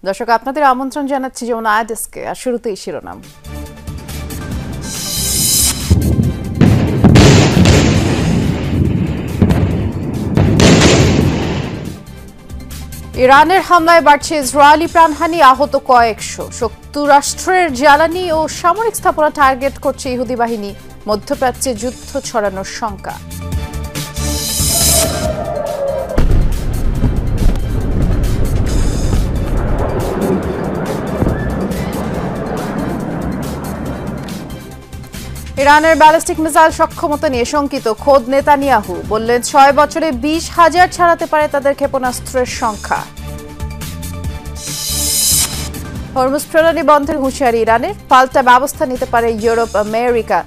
দর্শক আপনাদের আমন্ত্রণ জানাচ্ছি যমুনা আয়াদেশকে। আর শুরুতেই শিরোনাম। ইরানের হামলায় বাড়ছে ইসরায়েলি প্রাণহানি, আহত কয়েকশো। যুক্তরাষ্ট্রের জ্বালানি ও সামরিক স্থাপনা টার্গেট করছে ইহুদি বাহিনী, মধ্যপ্রাচ্যে যুদ্ধ ছড়ানোর শঙ্কা। ইরানের ব্যালিস্টিক মিসাইল সক্ষমতা নিয়ে শঙ্কিত খোদ নেতানিয়াহু, বললেন ৬ বছরে ২০,০০০ ছাড়াতে পারে তাদের ক্ষেপণাস্ত্রের সংখ্যা। হরমুজ প্রণালী বন্ধের হুঁশিয়ারি ইরানের, পাল্টা ব্যবস্থা নিতে পারে ইউরোপ, আমেরিকা।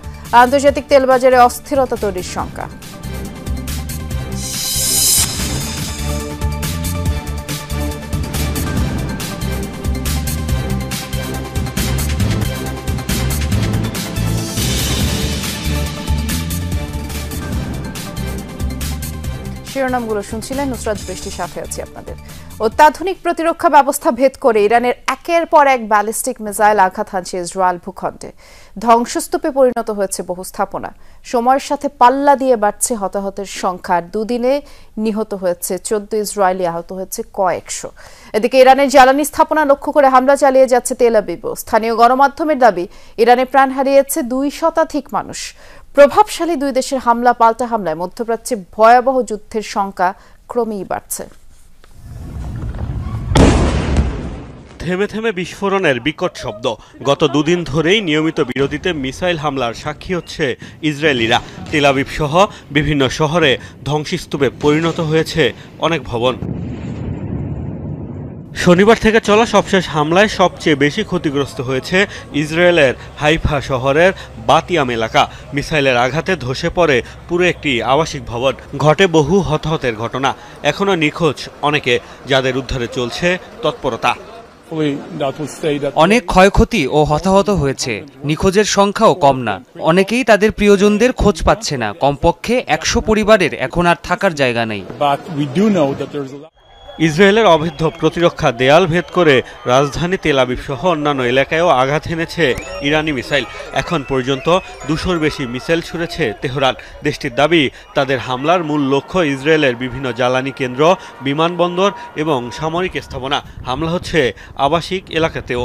আন্তর্জাতিক তেলবাজারে অস্থিরতা তৈরির শঙ্কা। শিরোনামগুলো শুনছিলেন, নুসরাত বৃষ্টির সাথে আছি আপনাদের। অত্যাধুনিক প্রতিরক্ষা ব্যবস্থা ভেদ করে ইরানের একের পর এক ব্যালিস্টিক মিসাইল আঘাত হানছে ইসরায়েল ভূখণ্ডে। ধ্বংসস্তূপে পরিণত হয়েছে বহু স্থাপনা। সময়ের সাথে পাল্লা দিয়ে বাড়ছে হতাহতের সংখ্যা। দুদিনে নিহত হয়েছে ১৪ ইসরায়েলি, আহত হয়েছে কয়েকশো। এদিকে ইরানের জ্বালানি স্থাপনা লক্ষ্য করে হামলা চালিয়ে যাচ্ছে তেল আবিবও। স্থানীয় গণমাধ্যমের দাবি, ইরানে প্রাণ হারিয়েছে ২ শতাধিক মানুষ। প্রভাবশালী দুই দেশের হামলা পাল্টা হামলায় মধ্যপ্রাচ্যে ভয়াবহ যুদ্ধের সংখ্যা ক্রমেই বাড়ছে। থেমে থেমে বিস্ফোরণের বিকট শব্দ। গত দুদিন ধরেই নিয়মিত বিরতিতে মিসাইল হামলার সাক্ষী হচ্ছে ইসরায়েলিরা। তেল আবিব সহ বিভিন্ন শহরে ধ্বংসস্তূপে পরিণত হয়েছে অনেক ভবন। শনিবার থেকে চলা সবশেষ হামলায় সবচেয়ে বেশি ক্ষতিগ্রস্ত হয়েছে ইসরায়েলের হাইফা শহরের বাতিয়াম এলাকা। মিসাইলের আঘাতে ধসে পড়ে পুরো একটি আবাসিক ভবন। ঘটে বহু হতাহতের ঘটনা। এখনও নিখোঁজ অনেকে, যাদের উদ্ধারে চলছে তৎপরতা। অনেক ক্ষয়ক্ষতি ও হতাহত হয়েছে। নিখোঁজের সংখ্যাও কম না। অনেকেই তাদের প্রিয়জনদের খোঁজ পাচ্ছে না। কমপক্ষে ১০০ পরিবারের এখন আর থাকার জায়গা নেই। ইসরায়েলের অবৈধ প্রতিরক্ষা দেয়াল ভেদ করে রাজধানী তেল আবিব সহ অন্যান্য এলাকায়ও আঘাত এনেছে ইরানি মিসাইল। এখন পর্যন্ত ২০০-র বেশি মিসাইল ছুড়েছে তেহরান। দেশটির দাবি, তাদের হামলার মূল লক্ষ্য ইসরায়েলের বিভিন্ন জ্বালানি কেন্দ্র, বিমানবন্দর এবং সামরিক স্থাপনা। হামলা হচ্ছে আবাসিক এলাকাতেও।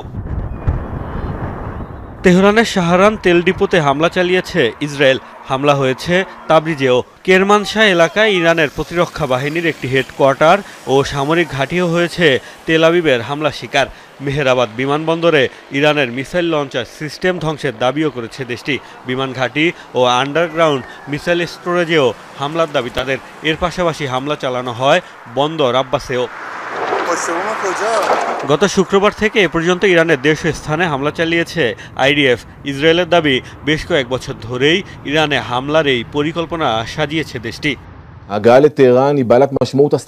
তেহরানের শাহরান তেল ডিপোতে হামলা চালিয়েছে ইসরায়েল। হামলা হয়েছে তাবরিজেও। কেরমানশাহ এলাকায় ইরানের প্রতিরক্ষা বাহিনীর একটি হেডকোয়ার্টার ও সামরিক ঘাঁটিও হয়েছে তেল আবিবের হামলা শিকার। মেহেরাবাদ বিমানবন্দরে ইরানের মিসাইল লঞ্চার সিস্টেম ধ্বংসের দাবিও করেছে দেশটি। বিমান ঘাঁটি ও আন্ডারগ্রাউন্ড মিসাইল স্টোরেজেও হামলার দাবি তাদের। এর পাশাপাশি হামলা চালানো হয় বন্দর আব্বাসেও। গত শুক্রবার থেকে এ পর্যন্ত ইরানের ১৫০ স্থানে হামলা চালিয়েছে আইডিএফ। ইসরায়েলের দাবি, বেশ কয়েক বছর ধরেই ইরানে হামলার এই পরিকল্পনা সাজিয়েছে দেশটি।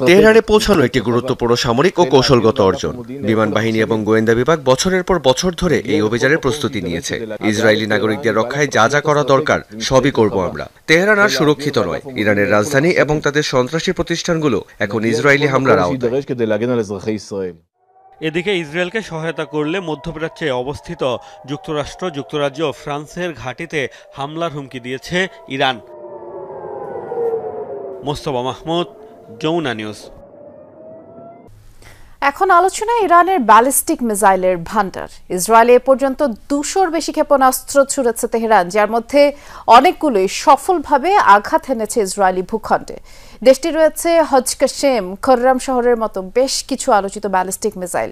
তেহরানে পৌঁছানো একটি গুরুত্বপূর্ণ সামরিক ও কৌশলগত অর্জন। বিমান বাহিনী এবং গোয়েন্দা বিভাগ বছরের পর বছর ধরে এই অভিযানের প্রস্তুতি নিয়েছে। ইসরায়েলি নাগরিকদের রক্ষায় যা যা করা দরকার সবই করব আমরা। তেহরান আর সুরক্ষিত নয়। ইরানের রাজধানী এবং তাদের সন্ত্রাসী প্রতিষ্ঠানগুলো এখন ইসরায়েলি হামলার আওতায়। এদিকে ইসরায়েলকে সহায়তা করলে মধ্যপ্রাচ্যে অবস্থিত যুক্তরাষ্ট্র, যুক্তরাজ্য ও ফ্রান্সের ঘাঁটিতে হামলার হুমকি দিয়েছে ইরান। মোস্তফা মাহমুদ, যমুনা নিউজ। এখন আলোচনা ইরানের ব্যালিস্টিক মিসাইলের ভান্ডার। ইসরায়েলে এ পর্যন্ত ২০০-র বেশি ক্ষেপণাস্ত্র ছুড়েছে তেহরান, যার মধ্যে অনেকগুলোই সফলভাবে আঘাত এনেছে ইসরায়েলি ভূখণ্ডে। দেশটি রয়েছে হজকাশেম, খররাম শহরের মতো বেশ কিছু আলোচিত ব্যালিস্টিক মিসাইল।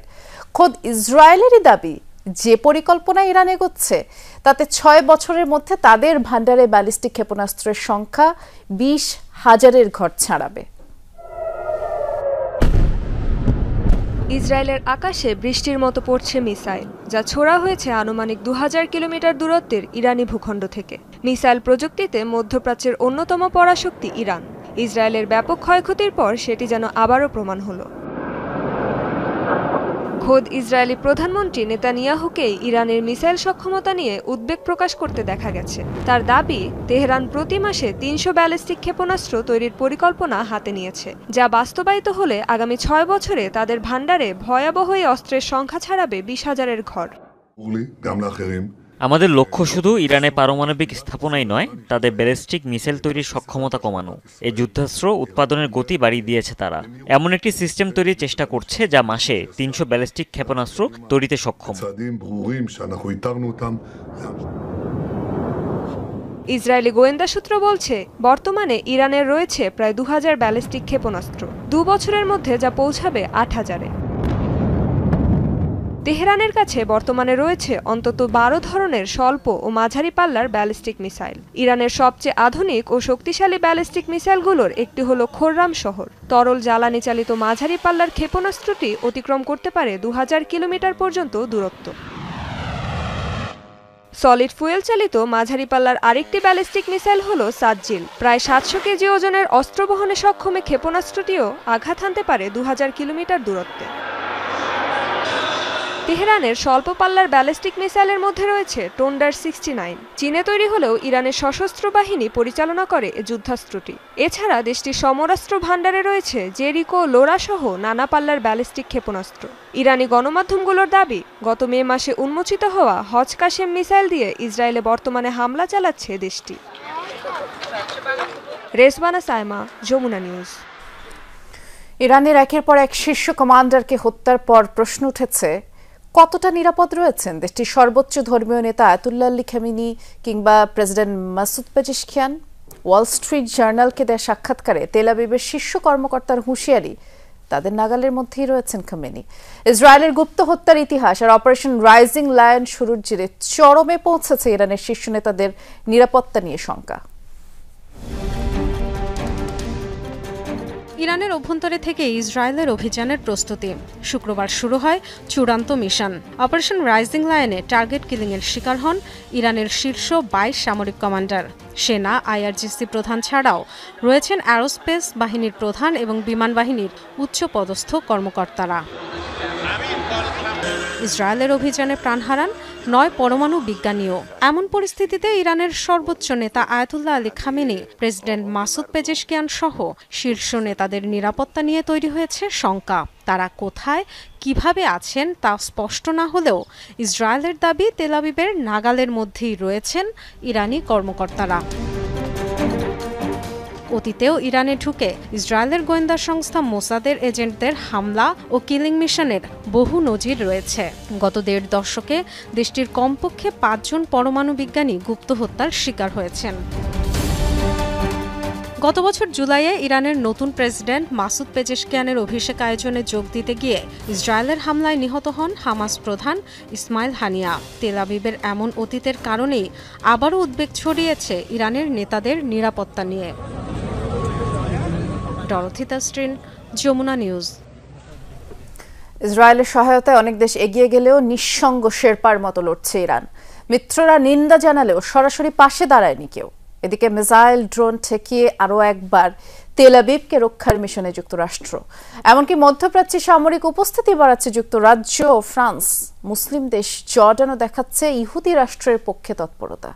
খোদ ইসরায়েলেরই দাবি, যে পরিকল্পনা ইরান এগোচ্ছে তাতে ৬ বছরের মধ্যে তাদের ভান্ডারে ব্যালিস্টিক ক্ষেপণাস্ত্রের সংখ্যা ২০,০০০-এর ঘর ছাড়াবে। ইসরায়েলের আকাশে বৃষ্টির মতো পড়ছে মিসাইল, যা ছোড়া হয়েছে আনুমানিক ২০০০ কিলোমিটার দূরত্বের ইরানি ভূখণ্ড থেকে। মিসাইল প্রযুক্তিতে মধ্যপ্রাচ্যের অন্যতম পরাশক্তি ইরান। ইসরায়েলের ব্যাপক ক্ষয়ক্ষতির পর সেটি যেন আবারও প্রমাণ হলো। খোদ ইসরায়েলি প্রধানমন্ত্রী নেতানিয়াহুকেই ইরানের মিসাইল সক্ষমতা নিয়ে উদ্বেগ প্রকাশ করতে দেখা গেছে। তার দাবি, তেহরান প্রতি মাসে 300 ব্যালিস্টিক ক্ষেপণাস্ত্র তৈরির পরিকল্পনা হাতে নিয়েছে, যা বাস্তবায়িত হলে আগামী 6 বছরে তাদের ভাণ্ডারে ভয়াবহ এই অস্ত্রের সংখ্যা ছাড়াবে 20,000-এর ঘর। আমাদের লক্ষ্য শুধু ইরানের পারমাণবিক স্থাপনাই নয়, তাদের ব্যালিস্টিক মিসাইল তৈরির সক্ষমতা কমানো। এই যুদ্ধাস্ত্র উৎপাদনের গতি বাড়িয়ে দিয়েছে তারা। এমন একটি সিস্টেম তৈরির চেষ্টা করছে যা মাসে 300 ব্যালিস্টিক ক্ষেপণাস্ত্র তৈরিতে সক্ষম। ইসরায়েলি গোয়েন্দা সূত্র বলছে, বর্তমানে ইরানের রয়েছে প্রায় 2000 ব্যালিস্টিক ক্ষেপণাস্ত্র, 2 বছরের মধ্যে যা পৌঁছাবে 8000-এ। তেহরানের কাছে বর্তমানে রয়েছে অন্তত 12 ধরনের স্বল্প ও মাঝারি পাল্লার ব্যালিস্টিক মিসাইল। ইরানের সবচেয়ে আধুনিক ও শক্তিশালী ব্যালিস্টিক মিসাইলগুলোর একটি হলো খোররাম শহর। তরল জ্বালানি চালিত মাঝারি পাল্লার ক্ষেপণাস্ত্রটি অতিক্রম করতে পারে 2000 কিলোমিটার পর্যন্ত দূরত্ব। সলিড ফুয়েল চালিত মাঝারি পাল্লার আরেকটি ব্যালিস্টিক মিসাইল হলো সাজ্জিল। প্রায় 700 কেজি ওজনের অস্ত্র বহনে সক্ষম ক্ষেপণাস্ত্রটিও আঘাত হানতে পারে 2000 কিলোমিটার দূরত্বে। তেহরানের স্বল্প পাল্লার ব্যালিস্টিক মিসাইলের মধ্যে রয়েছে টোন্ডার 69। চীনে তৈরি হলেও ইরানের সশস্ত্র বাহিনী পরিচালনা করে এ যুদ্ধাস্ত্রটি। এছাড়া দেশটির সমরাস্ত্র ভাণ্ডারে রয়েছে জেরিকো, লোরা সহ নানা পাল্লার ব্যালিস্টিক ক্ষেপণাস্ত্র। ইরানি গণমাধ্যমগুলোর দাবি, গত মে মাসে উন্মোচিত হওয়া হজ কাশেম মিসাইল দিয়ে ইসরায়েলে বর্তমানে হামলা চালাচ্ছে দেশটি। রেজবানা সাইমা, যমুনা নিউজ। ইরানের একের পর এক শীর্ষ কমান্ডারকে হত্যার পর প্রশ্ন উঠেছে, কতটা নিরাপদ রয়েছেন দেশটির সর্বোচ্চ ধর্মীয় নেতা আয়াতুল্লাহ আলী খামেনি কিংবা president Masoud Pezeshkian? Wall Street জার্নালকে দেয়া সাক্ষাৎকারে তেল আবিবের শীর্ষ কর্মকর্তার হুঁশিয়ারি, তাদের নাগালের মধ্যেই রয়েছেন খামেনি। ইসরায়েলের গুপ্ত হত্যার ইতিহাস আর অপারেশন রাইজিং লায়ন শুরুর জেরে চরমে পৌঁছেছে ইরানের শীর্ষ নেতাদের নিরাপত্তা নিয়ে শঙ্কা। ইরানের অভ্যন্তরে থেকে ইসরায়েলের অভিযানের প্রস্তুতি। শুক্রবার শুরু হয় চূড়ান্ত মিশন। অপারেশন রাইজিং লায়নে টার্গেট কিলিংয়ের শিকার হন ইরানের শীর্ষ 22 সামরিক কমান্ডার। সেনা, আইআরজিসি প্রধান ছাড়াও রয়েছেন অ্যারোস্পেস বাহিনীর প্রধান এবং বিমান বাহিনীর উচ্চপদস্থ কর্মকর্তারা। ইসরায়েলের অভিযানে প্রাণ হারান 9 পরমাণু বিজ্ঞানীও। এমন পরিস্থিতিতে ইরানের সর্বোচ্চ নেতা Ayatollah Ali Khamenei, president Masoud Pezeshkian সহ শীর্ষ নেতাদের নিরাপত্তা নিয়ে তৈরি হয়েছে শঙ্কা। তারা কোথায়, কিভাবে আছেন তা স্পষ্ট না হলেও ইসরায়েলের দাবি, তেল আবিবের নাগালের মধ্যেই রয়েছেন ইরানি কর্মকর্তারা। অতীতেও ইরানে ঢুকে ইসরায়েলের গোয়েন্দা সংস্থা মোসাদের এজেন্টদের হামলা ও কিলিং মিশনের বহু নজির রয়েছে। গত 1.5 দশকে দেশটির কমপক্ষে 5 জন পরমাণু বিজ্ঞানী গুপ্ত হত্যার শিকার হয়েছেন। গত বছর জুলাইয়ে ইরানের নতুন প্রেসিডেন্ট মাসুদ পেজেশকিয়ানের অভিষেক আয়োজনে যোগ দিতে গিয়ে ইসরায়েলের হামলায় নিহত হন হামাস প্রধান ইসমাইল হানিয়া। তেল আবিবের এমন অতীতের কারণেই আবারও উদ্বেগ ছড়িয়েছে ইরানের নেতাদের নিরাপত্তা নিয়ে। ডরথি তাস্ট্রিন, যমুনা নিউজ। ইসরায়েলের সহায়তায় অনেক দেশ এগিয়ে গেলেও নিঃসঙ্গ শেরপার মতো লড়ছে ইরান। মিত্ররা নিন্দা জানালেও সরাসরি পাশে দাঁড়ায়নি কেউ। এদিকে মিসাইল, ড্রোন ঠেকিয়ে আরও একবার তেল আবিবকে রক্ষার মিশনে যুক্তরাষ্ট্র। এমনকি মধ্যপ্রাচ্যে সামরিক উপস্থিতি বাড়াচ্ছে যুক্তরাজ্য ও ফ্রান্স। মুসলিম দেশ জর্ডানও দেখাচ্ছে ইহুদি রাষ্ট্রের পক্ষে তৎপরতা।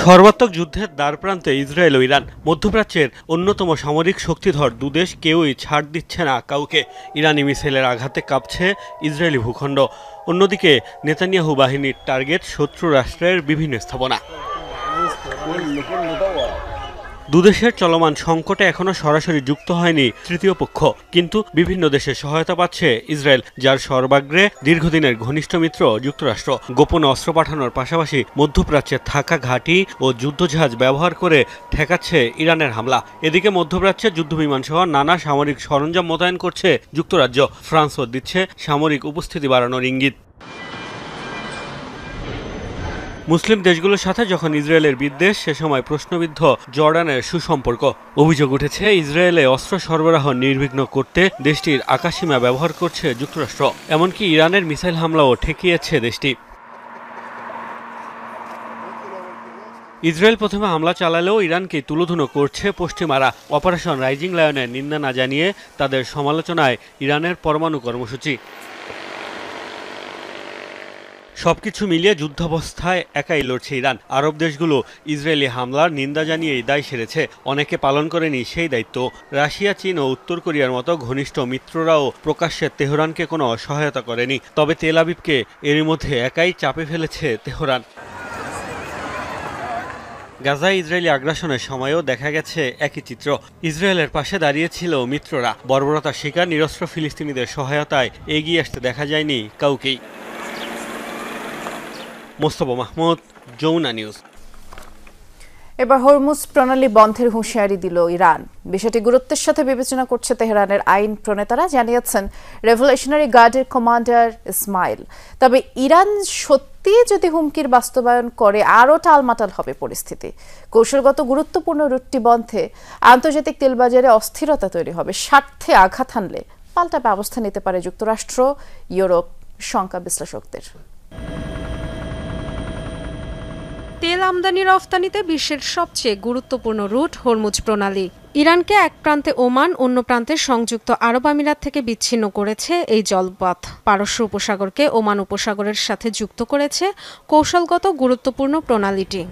সর্বাত্মক যুদ্ধের দ্বারপ্রান্তে ইসরায়েল ও ইরান। মধ্যপ্রাচ্যের অন্যতম সামরিক শক্তিধর দুদেশ কেউই ছাড় দিচ্ছে না কাউকে। ইরানি মিসাইলের আঘাতে কাঁপছে ইসরায়েলি ভূখণ্ড। অন্যদিকে নেতানিয়াহু বাহিনীর টার্গেট শত্রু রাষ্ট্রের বিভিন্ন স্থাপনা। দুদেশের চলমান সংকটে এখনো সরাসরি যুক্ত হয়নি তৃতীয় পক্ষ, কিন্তু বিভিন্ন দেশের সহায়তা পাচ্ছে ইসরায়েল, যার সর্বাগ্রে দীর্ঘদিনের ঘনিষ্ঠ মিত্র যুক্তরাষ্ট্র। গোপন অস্ত্র পাঠানোর পাশাপাশি মধ্যপ্রাচ্যে থাকা ঘাঁটি ও যুদ্ধজাহাজ ব্যবহার করে ঠেকাচ্ছে ইরানের হামলা। এদিকে মধ্যপ্রাচ্যে যুদ্ধবিমান সহ নানা সামরিক সরঞ্জাম মোতায়েন করছে যুক্তরাজ্য। ফ্রান্সও দিচ্ছে সামরিক উপস্থিতি বাড়ানোর ইঙ্গিত। মুসলিম দেশগুলোর সাথে যখন ইসরায়েলের বিদ্বেষ, সে সময় প্রশ্নবিদ্ধ জর্ডানের সুসম্পর্ক। অভিযোগ উঠেছে ইসরায়েলে অস্ত্র সরবরাহ নির্বিঘ্ন করতে দেশটির আকাশসীমা ব্যবহার করছে যুক্তরাষ্ট্র। এমনকি ইরানের মিসাইল হামলাও ঠেকিয়েছে দেশটি। ইসরায়েল প্রথমে হামলা চালালেও ইরানকে তুলোধুনো করছে পশ্চিমারা। অপারেশন রাইজিং লায়নের নিন্দা না জানিয়ে তাদের সমালোচনায় ইরানের পরমাণু কর্মসূচি। সবকিছু মিলিয়ে যুদ্ধাবস্থায় একাই লড়ছে ইরান। আরব দেশগুলো ইসরায়েলি হামলার নিন্দা জানিয়েই দায় সেরেছে। অনেকে পালন করেনি সেই দায়িত্ব। রাশিয়া, চীন ও উত্তর কোরিয়ার মতো ঘনিষ্ঠ মিত্ররাও প্রকাশ্যে তেহরানকে কোনো সহায়তা করেনি। তবে তেল আবিবকে এরই মধ্যে একাই চাপে ফেলেছে তেহরান। গাজায় ইসরায়েলি আগ্রাসনের সময়ও দেখা গেছে একই চিত্র। ইসরায়েলের পাশে দাঁড়িয়েছিল মিত্ররা। বর্বরতার শিকার নিরস্ত্র ফিলিস্তিনিদের সহায়তায় এগিয়ে আসতে দেখা যায়নি কাউকেই। মোস্তফা মাহমুদ, যমুনা নিউজ। এবার হরমুজ প্রণালী বন্ধের হুঁশিয়ারি দিল ইরান। বিষয়টি গুরুত্বের সাথে বিবেচনা করছে তেহরানের আইন প্রণেতারা, জানিয়েছেন রেভলিউশনারি গার্ডের কমান্ডার ইসমাইল। তবে ইরান সত্যি যদি হুমকির বাস্তবায়ন করে আরও টালমাটাল হবে পরিস্থিতি। কৌশলগত গুরুত্বপূর্ণ রুটটি বন্ধে আন্তর্জাতিক তেলবাজারে অস্থিরতা তৈরি হবে। স্বার্থে আঘাত হানলে পাল্টা ব্যবস্থা নিতে পারে যুক্তরাষ্ট্র, ইউরোপ, শঙ্কা বিশ্লেষকদের। তেল আমদানি রফতানিতে বিশ্বের সবচেয়ে গুরুত্বপূর্ণ রুট হরমুজ প্রণালী। ইরানকে এক প্রান্তে ওমান, অন্য প্রান্তে সংযুক্ত আরব আমিরাত থেকে বিচ্ছিন্ন করেছে এই জলপথ। পারস্য উপসাগরকে ওমান উপসাগরের সাথে যুক্ত করেছে কৌশলগত গুরুত্বপূর্ণ প্রণালীটি।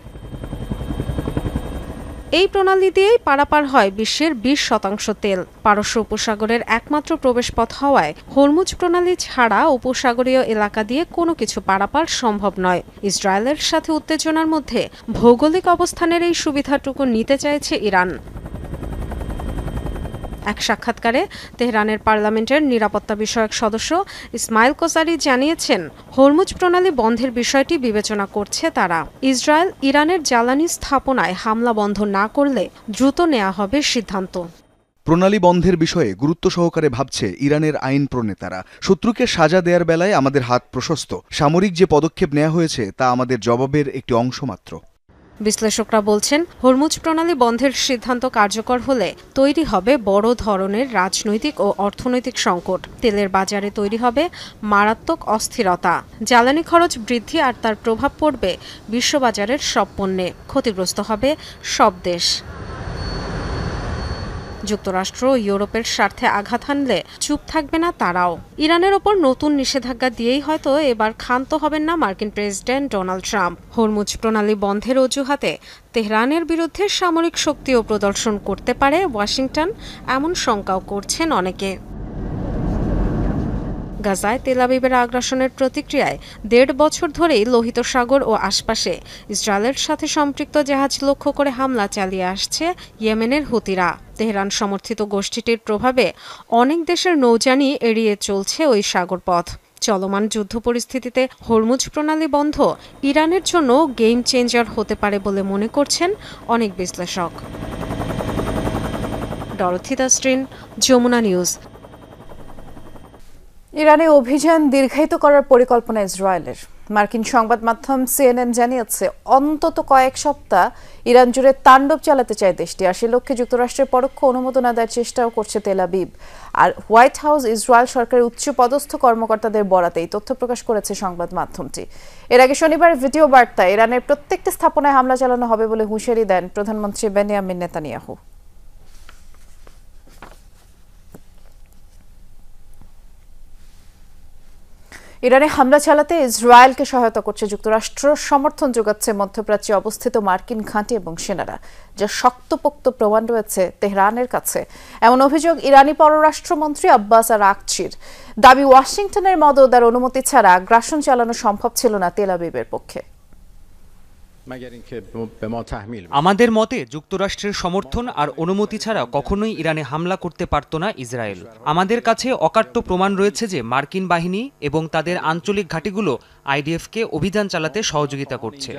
এই প্রণালী দিয়েই পারাপার হয় বিশ্বের 20% তেল। পারস্য উপসাগরের একমাত্র প্রবেশপথ হওয়ায় হরমুজ প্রণালী ছাড়া উপসাগরীয় এলাকা দিয়ে কোনো কিছু পারাপার সম্ভব নয়। ইসরায়েলের সাথে উত্তেজনার মধ্যে ভৌগোলিক অবস্থানের এই সুবিধাটুকু নিতে চাইছে ইরান। এক সাক্ষাৎকারে তেহরানের পার্লামেন্টের নিরাপত্তা বিষয়ক সদস্য ইসমাইল কোসারি জানিয়েছেন, হরমুজ প্রণালী বন্ধের বিষয়টি বিবেচনা করছে তারা। ইসরায়েল ইরানের জ্বালানি স্থাপনায় হামলা বন্ধ না করলে দ্রুত নেওয়া হবে সিদ্ধান্ত। প্রণালী বন্ধের বিষয়ে গুরুত্ব সহকারে ভাবছে ইরানের আইন প্রণেতারা। শত্রুকে সাজা দেওয়ার বেলায় আমাদের হাত প্রশস্ত। সামরিক যে পদক্ষেপ নেওয়া হয়েছে তা আমাদের জবাবের একটি অংশ মাত্র। বিশ্লেষকরা বলছেন, হরমুজ প্রণালী বন্ধের সিদ্ধান্ত কার্যকর হলে তৈরি হবে বড় ধরনের রাজনৈতিক ও অর্থনৈতিক সংকট। তেলের বাজারে তৈরি হবে মারাত্মক অস্থিরতা। জ্বালানি খরচ বৃদ্ধি আর তার প্রভাব পড়বে বিশ্ববাজারের সব পণ্যে। ক্ষতিগ্রস্ত হবে সব দেশ। যুক্তরাষ্ট্র ও ইউরোপের স্বার্থে আঘাত হানলে চুপ থাকবে না তারাও। ইরানের ওপর নতুন নিষেধাজ্ঞা দিয়েই হয়তো এবার ক্ষান্ত হবেন না মার্কিন প্রেসিডেন্ট ডোনাল্ড ট্রাম্প। হরমুজ প্রণালী বন্ধের অজুহাতে তেহরানের বিরুদ্ধে সামরিক শক্তিও প্রদর্শন করতে পারে ওয়াশিংটন, এমন শঙ্কাও করছেন অনেকে। গাজায় তেল আবিবের আগ্রাসনের প্রতিক্রিয়ায় 1.5 বছর ধরেই লোহিত সাগর ও আশপাশে ইসরায়েলের সাথে সম্পৃক্ত জাহাজ লক্ষ্য করে হামলা চালিয়ে আসছে ইয়েমেনের হুতিরা। তেহরান সমর্থিত গোষ্ঠীটির প্রভাবে অনেক দেশের নৌযানই এড়িয়ে চলছে ওই সাগরপথ। চলমান যুদ্ধ পরিস্থিতিতে হরমুজ প্রণালী বন্ধ ইরানের জন্য গেম চেঞ্জার হতে পারে বলে মনে করছেন অনেক বিশ্লেষক। ডরথি দাস্ট্রিন, যমুনা নিউজ। ইরানে অভিযান দীর্ঘায়িত করার পরিকল্পনা ইসরায়েলের। মার্কিন সংবাদ মাধ্যম সিএনএন জানিয়েছে, অন্তত কয়েক সপ্তাহ ইরান জুড়ে তাণ্ডব চালাতে চায় দেশটি। আর সে লক্ষ্যে যুক্তরাষ্ট্রের পরোক্ষ অনুমোদন আদায়ের চেষ্টাও করছে তেল আবিব। আর হোয়াইট হাউস ইসরায়েল সরকারের উচ্চ পদস্থ কর্মকর্তাদের বরাতে এই তথ্য প্রকাশ করেছে সংবাদ মাধ্যমটি। এর আগে শনিবার ভিডিও বার্তায় ইরানের প্রত্যেকটি স্থাপনায় হামলা চালানো হবে বলে হুঁশিয়ারি দেন প্রধানমন্ত্রী বেনিয়ামিন নেতানিয়াহু। ইরানে হামলা চালাতে ইসরায়েলকে সহায়তা করছে যুক্তরাষ্ট্র। সমর্থন যোগাচ্ছে মধ্যপ্রাচ্যে অবস্থিত মার্কিন ঘাঁটি এবং সেনারা, যা শক্তপোক্ত প্রমাণ রয়েছে তেহরানের কাছে। এমন অভিযোগ ইরানি পররাষ্ট্রমন্ত্রী আব্বাস আরাকচির। দাবি, ওয়াশিংটনের মদদ আর অনুমতি ছাড়া আগ্রাসন চালানো সম্ভব ছিল না তেল আবিবের পক্ষে। আমাদের মতে যুক্তরাষ্ট্রের সমর্থন আর অনুমতি ছাড়া কখনোই ইরানে হামলা করতে পারত না ইসরায়েল। আমাদের কাছে অকাট্য প্রমাণ রয়েছে যে মার্কিন বাহিনী এবং তাদের আঞ্চলিক ঘাঁটিগুলো আইডিএফকে অভিযান চালাতে সহযোগিতা করছে।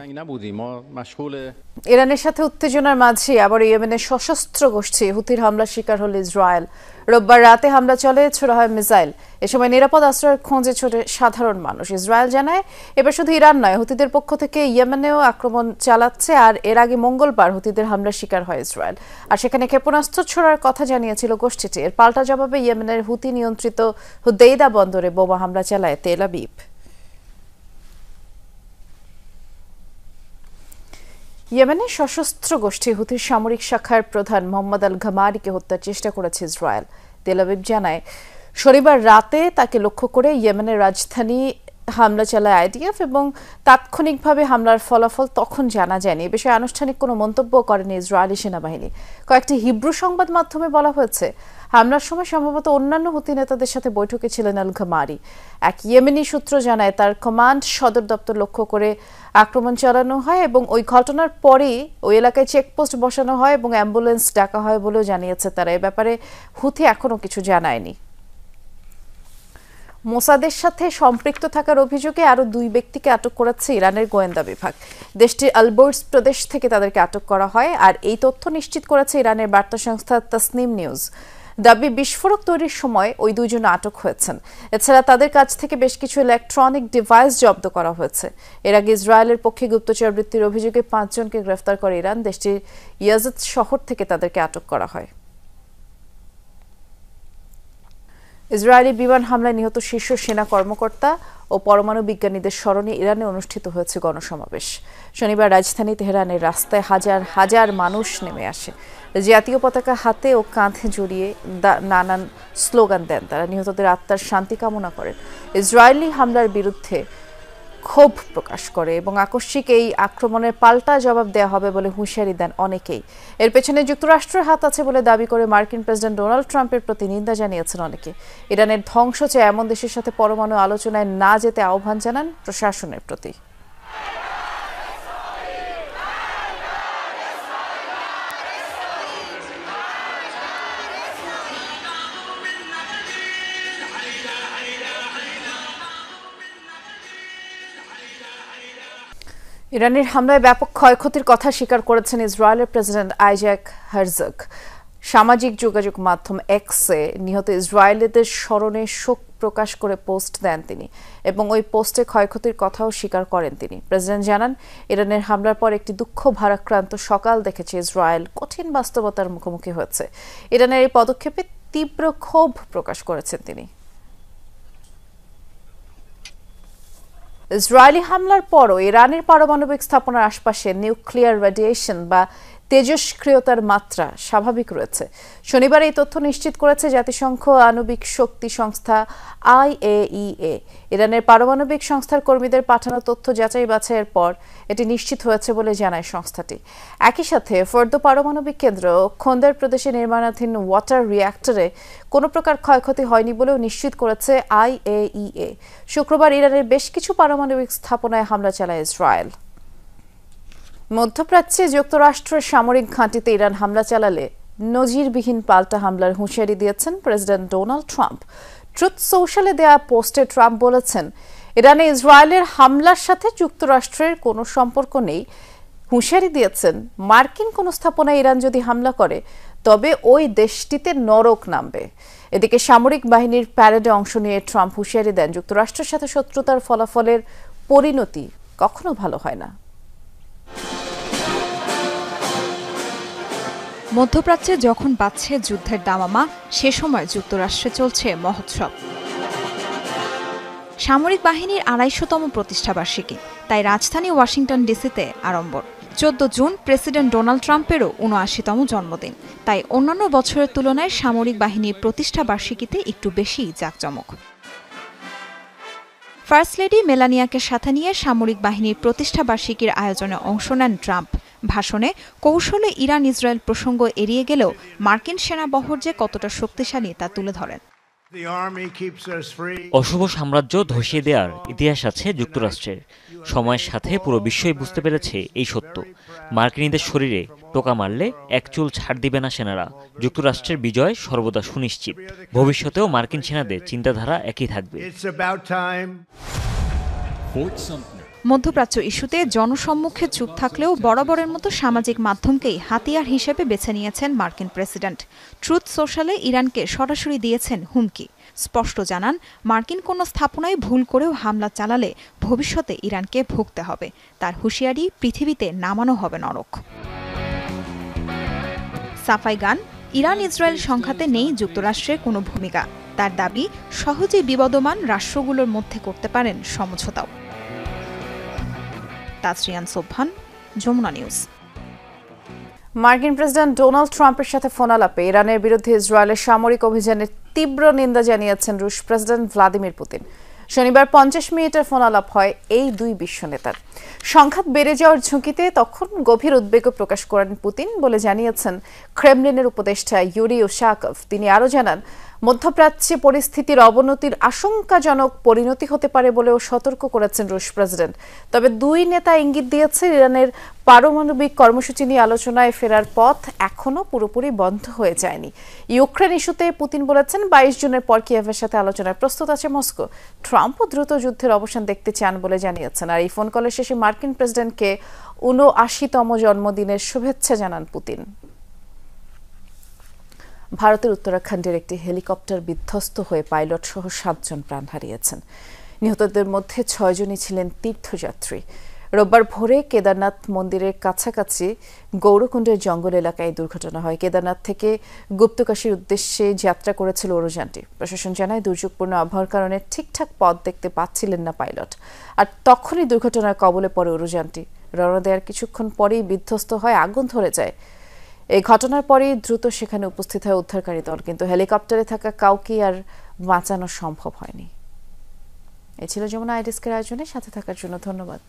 ইরানের সাথে উত্তেজনার মাঝে আবার ইয়েমেনের সশস্ত্র গোষ্ঠী হুতির হামলার শিকার হল ইসরায়েল। রোববার রাতে হামলা চলে, ছোড়া হয় মিসাইল। এ সময় নিরাপদ আশ্রয়ের খোঁজে ছোটে সাধারণ মানুষ। ইসরায়েল জানায়, এবার শুধু ইরান নয়, হুতিদের পক্ষ থেকে ইয়েমেনেও আক্রমণ চালাচ্ছে। আর এর আগে মঙ্গলবার হুতিদের হামলার শিকার হয় ইসরায়েল, আর সেখানে ক্ষেপণাস্ত্র ছোড়ার কথা জানিয়েছিল গোষ্ঠীটি। এর পাল্টা জবাবে ইয়েমেনের হুতি নিয়ন্ত্রিত হুদেইদা বন্দরে বোমা হামলা চালায় তেল আবিব। ইয়েমেনের সশস্ত্র গোষ্ঠী হুথির সামরিক শাখার প্রধান মোহাম্মদ আল ঘামারিকে হত্যার চেষ্টা করেছে ইসরায়েল। তেল আবিব জানায়, শনিবার রাতে তাকে লক্ষ্য করে ইয়েমেনের রাজধানী হামলা চালায় আইডিএফ এবং তাৎক্ষণিকভাবে হামলার ফলাফল তখন জানা যায়নি। এ বিষয়ে আনুষ্ঠানিক কোনো মন্তব্য করেনি ইসরায়েলি সেনাবাহিনী। কয়েকটি হিব্রু সংবাদ মাধ্যমে বলা হয়েছে, হামলার সময় সম্ভবত অন্যান্য হুতি নেতাদের সাথে বৈঠকে ছিলেন আল ঘামারি। এক ইয়েমেনি সূত্র জানায়, তার কমান্ড সদর দপ্তর লক্ষ্য করে আক্রমণ চালানো হয় এবং ওই ঘটনার পরেই ওই এলাকায় চেকপোস্ট বসানো হয় এবং অ্যাম্বুলেন্স ডাকা হয় বলেও জানিয়েছে তারা। এ ব্যাপারে হুতি এখনো কিছু জানায়নি। মোসাদের সাথে সম্পৃক্ত থাকার অভিযোগে আরো 2 ব্যক্তিকে আটক করেছে ইরানের গোয়েন্দা বিভাগ। দেশটির আলবোর্স প্রদেশ থেকে তাদেরকে আটক করা হয়, আর এই তথ্য নিশ্চিত করেছে ইরানের বার্তা সংস্থা তাসনিম নিউজ। দাবি, বিস্ফোরক তৈরির সময় ওই 2 জন আটক হয়েছেন। এছাড়া তাদের কাছ থেকে বেশ কিছু ইলেকট্রনিক ডিভাইস জব্দ করা হয়েছে। এর আগে ইসরায়েলের পক্ষে গুপ্তচর বৃত্তির অভিযোগে 5 জনকে গ্রেফতার করে ইরান। দেশটির ইয়াজিদ শহর থেকে তাদেরকে আটক করা হয়। ইসরায়েলি বিমান হামলায় নিহত শীর্ষ সেনা কর্মকর্তা ও পরমাণু বিজ্ঞানীদের স্মরণে ইরানে অনুষ্ঠিত হয়েছে গণসমাবেশ। শনিবার রাজধানী তেহরানের রাস্তায় হাজার হাজার মানুষ নেমে আসে। জাতীয় পতাকা হাতে ও কাঁধে জড়িয়ে নানান স্লোগান দেন তারা। নিহতদের আত্মার শান্তি কামনা করেন। ইসরায়েলি হামলার বিরুদ্ধে ক্ষোভ প্রকাশ করে এবং আকস্মিক এই আক্রমণের পাল্টা জবাব দেওয়া হবে বলে হুঁশিয়ারি দেন অনেকেই। এর পেছনে যুক্তরাষ্ট্রের হাত আছে বলে দাবি করে মার্কিন প্রেসিডেন্ট ডোনাল্ড ট্রাম্পের প্রতি নিন্দা জানিয়েছেন অনেকে। ইরানের ধ্বংস চেয়ে এমন দেশের সাথে পরমাণু আলোচনায় না যেতে আহ্বান জানান প্রশাসনের প্রতি। ইরানের হামলায় ব্যাপক ক্ষয়ক্ষতির কথা স্বীকার করেছেন ইসরায়েলের প্রেসিডেন্ট আইজাক হারজগ। সামাজিক যোগাযোগ মাধ্যম এক্সে নিহত ইসরায়েলিদের স্মরণে শোক প্রকাশ করে পোস্ট দেন তিনি এবং ওই পোস্টে ক্ষয়ক্ষতির কথাও স্বীকার করেন তিনি। প্রেসিডেন্ট জানান, ইরানের হামলার পর একটি দুঃখ ভারাক্রান্ত সকাল দেখেছে ইসরায়েল, কঠিন বাস্তবতার মুখোমুখি হয়েছে। ইরানের এই পদক্ষেপে তীব্র ক্ষোভ প্রকাশ করেছেন তিনি। ইসরায়েলি হামলার পরও ইরানের পারমাণবিক স্থাপনার আশপাশে নিউক্লিয়ার রেডিয়েশন বা তেজস্ক্রিয়তার মাত্রা স্বাভাবিক রয়েছে। শনিবার এই তথ্য নিশ্চিত করেছে জাতিসংঘ আণবিক শক্তি সংস্থা IAEA। ইরানের পারমাণবিক সংস্থার কর্মীদের পাঠানো তথ্য যাচাই বাছাইয়ের পর এটি নিশ্চিত হয়েছে বলে জানায় সংস্থাটি। একই সাথে ফর্দো পারমাণবিক কেন্দ্র ও খোন্দর প্রদেশে নির্মাণাধীন ওয়াটার রিঅ্যাক্টরে কোনো প্রকার ক্ষয়ক্ষতি হয়নি বলেও নিশ্চিত করেছে IAEA। শুক্রবার ইরানের বেশ কিছু পারমাণবিক স্থাপনায় হামলা চালায় ইসরায়েল। মধ্যপ্রাচ্যে যুক্তরাষ্ট্রের সামরিক ঘাঁটিতে ইরান হামলা চালালে নজিরবিহীন পাল্টা হামলার হুঁশিয়ারি দিয়েছেন প্রেসিডেন্ট ডোনাল্ড ট্রাম্প। ট্রুথ সোশ্যালে দেয়া পোস্টে ট্রাম্প বলেছেন, ইরানে ইসরায়েলের হামলার সাথে যুক্তরাষ্ট্রের কোনো সম্পর্ক নেই। হুঁশিয়ারি দিয়েছেন, মার্কিন কোনো স্থাপনায় ইরান যদি হামলা করে তবে ওই দেশটিতে নরক নামবে। এদিকে সামরিক বাহিনীর প্যারেডে অংশ নিয়ে ট্রাম্প হুঁশিয়ারি দেন, যুক্তরাষ্ট্রের সাথে শত্রুতার ফলাফলের পরিণতি কখনো ভালো হয় না। মধ্যপ্রাচ্যে যখন বাজছে যুদ্ধের দামামা, সে সময় যুক্তরাষ্ট্রে চলছে মহোৎসব। সামরিক বাহিনীর ২৫০তম প্রতিষ্ঠাবার্ষিকী, তাই রাজধানী ওয়াশিংটন ডিসিতে আড়ম্বর। 14 জুন প্রেসিডেন্ট ডোনাল্ড ট্রাম্পেরও ৭৯তম জন্মদিন, তাই অন্যান্য বছরের তুলনায় সামরিক বাহিনীর প্রতিষ্ঠাবার্ষিকীতে একটু বেশি জাঁকজমক। ফার্স্ট লেডি মেলানিয়াকে সাথে নিয়ে সামরিক বাহিনীর প্রতিষ্ঠাবার্ষিকীর আয়োজনে অংশ নেন ট্রাম্প। ভাষণে কৌশলে ইরান ইসরায়েল প্রসঙ্গ এড়িয়ে গেলেও মার্কিন সেনাবহর যে কতটা শক্তিশালী তা তুলে ধরেন। অশুভ সাম্রাজ্য ধসিয়ে দেওয়ার ইতিহাস আছে যুক্তরাষ্ট্রের। সময়ের সাথে পুরো বিশ্বই বুঝতে পেরেছে এই সত্য। মার্কিনীদের শরীরে টোকা মারলে এক চুল ছাড় দিবে না সেনারা। যুক্তরাষ্ট্রের বিজয় সর্বদা সুনিশ্চিত। ভবিষ্যতেও মার্কিন সেনাদের চিন্তাধারা একই থাকবে। মধ্যপ্রাচ্য ইস্যুতে জনসম্মুখে চুপ থাকলেও বরাবরের মতো সামাজিক মাধ্যমকেই হাতিয়ার হিসেবে বেছে নিয়েছেন মার্কিন প্রেসিডেন্ট। ট্রুথ সোশ্যালে ইরানকে সরাসরি দিয়েছেন হুমকি। স্পষ্ট জানান, মার্কিন কোনো স্থাপনায় ভুল করেও হামলা চালালে ভবিষ্যতে ইরানকে ভুগতে হবে। তার হুঁশিয়ারি, পৃথিবীতে নামানো হবে নরক। সাফাই গান, ইরান ইসরায়েল সংঘাতে নেই যুক্তরাষ্ট্রের কোনো ভূমিকা। তার দাবি, সহজেই বিবদমান রাষ্ট্রগুলোর মধ্যে করতে পারেন সমঝোতাও। তাসরিয়ান সোবহান, যমুনা নিউজ। মার্কিন প্রেসিডেন্ট ডোনাল্ড ট্রাম্পের সাথে ফোনালাপে ইরানের বিরুদ্ধে ইসরায়েলের সামরিক অভিযানের তীব্র নিন্দা জানিয়েছেন রুশ প্রেসিডেন্ট ভ্লাদিমির পুতিন। শনিবার 50 মিনিটের ফোনালাপ হয় এই দুই বিশ্ব নেতার। সংঘাত বেড়ে যাওয়ার ঝুঁকিতে তখন গভীর উদ্বেগ প্রকাশ করেন পুতিন বলে জানিয়েছেন ক্রেমলিনের উপদেষ্টা ইউরি উশাকভ। তিনি আরও জানান, মধ্যপ্রাচ্যে পরিস্থিতির অবনতির আশঙ্কাজনক পরিণতি হতে পারে বলেও সতর্ক করেছেন রুশ প্রেসিডেন্ট। তবে দুই নেতা ইঙ্গিত দিয়েছে ইরানের পারমাণবিক কর্মসূচি নিয়ে আলোচনায় ফেরার পথ এখনও পুরোপুরি বন্ধ হয়ে যায়নি। ইউক্রেন ইস্যুতে পুতিন বলেছেন 22 জুনের পর কিয়েভের সাথে আলোচনায় প্রস্তুত আছে মস্কো। ট্রাম্পও দ্রুত যুদ্ধের অবসান দেখতে চান বলে জানিয়েছেন। আর এই ফোন কলের শেষে মার্কিন প্রেসিডেন্টকে 79তম জন্মদিনের শুভেচ্ছা জানান পুতিন। ভারতের উত্তরাখণ্ডের একটি হেলিকপ্টার বিধ্বস্ত হয়ে পাইলট সহ 7 জন প্রাণ হারিয়েছেন। নিহতদের মধ্যে 6 জনই ছিলেন তীর্থযাত্রী। রোববার ভোরে কেদারনাথ মন্দিরের কাছাকাছি গৌরকুণ্ডের জঙ্গল এলাকায় এই দুর্ঘটনা হয়। কেদারনাথ থেকে গুপ্তকাশীর উদ্দেশ্যে যাত্রা করেছিল উড়োযানটি। প্রশাসন জানায়, দুর্যোগপূর্ণ আবহাওয়ার কারণে ঠিকঠাক পথ দেখতে পাচ্ছিলেন না পাইলট। আর তখনই দুর্ঘটনার কবলে পড়ে উড়োযানটি। রওনা দেওয়ার কিছুক্ষণ পরেই বিধ্বস্ত হয়, আগুন ধরে যায়। এই ঘটনার পরেই দ্রুত সেখানে উপস্থিত হয় উদ্ধারকারী দল, কিন্তু হেলিকপ্টারে থাকা কাউকে আর বাঁচানো সম্ভব হয়নি। এ ছিল যমুনা আইডিস্কের আয়োজনে সাথে থাকার জন্য ধন্যবাদ।